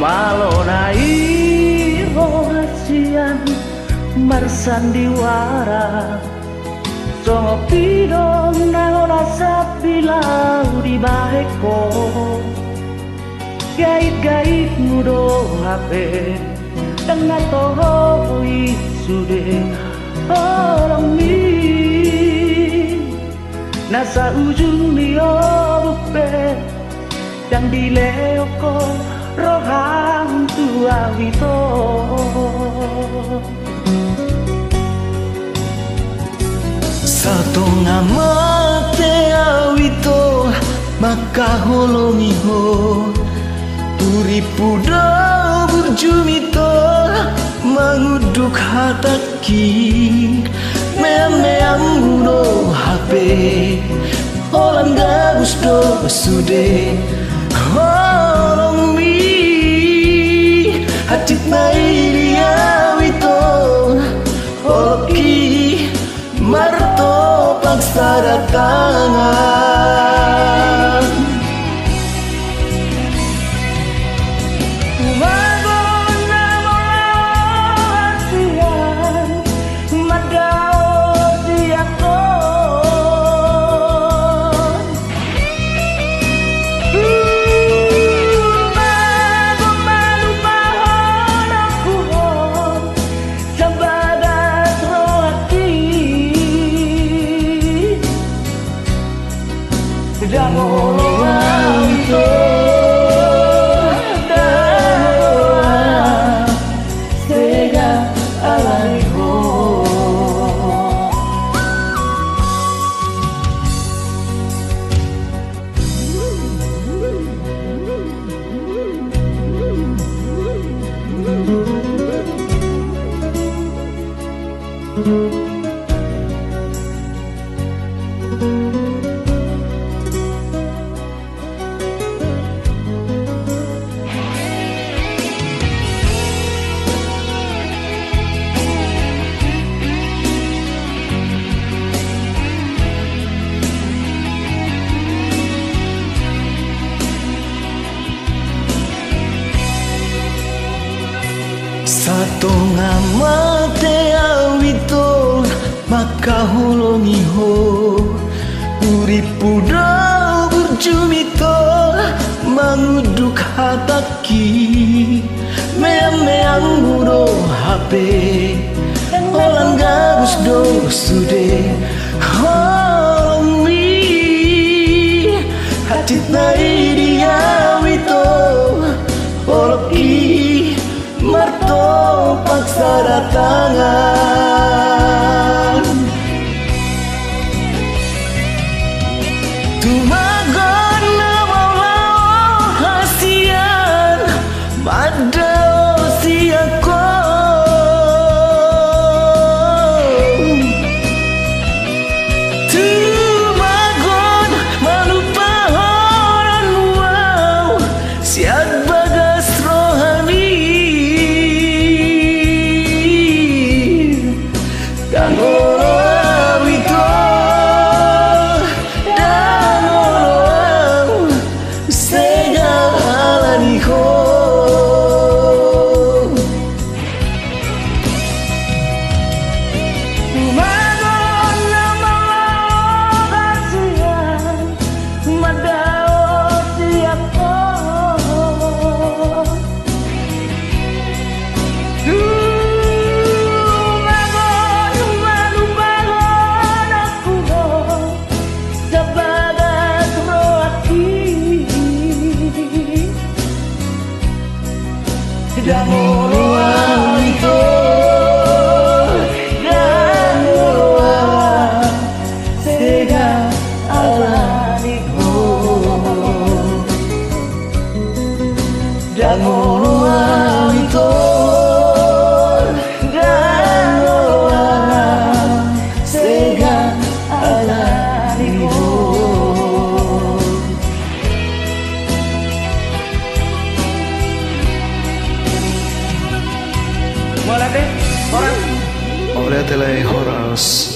malonai rohasian marsandiwara songo pidong nangona sapilau di baheko gait-gait ngudo HP tengah tohoi sude orang mi nasa ujung dio bupe dan dileoko rohang tua wito satu ngamate awito maka holongi ho puripudo burjumito manguduk hataki memeang uno HP orang gabus do sude holong mi hati nai dia wito holoki marto paksa datangan dan orang itu dan sega alaniho satu ngamate awito maka holongi ho uripudo burjumito manguduk hataki memeang uno HP orang gabus do sude holong mi hati nai dia wito holoki marto paksa datangan tumagon namau hasian madao siako tumagon malupa orang wow siat bagas rohani dan orang itu dan orang segalaniho tumagon namau hasian madao siako dan orang itu dan orang sega alaniho dan orang itu dan orang sega alaniho. Oleh Horas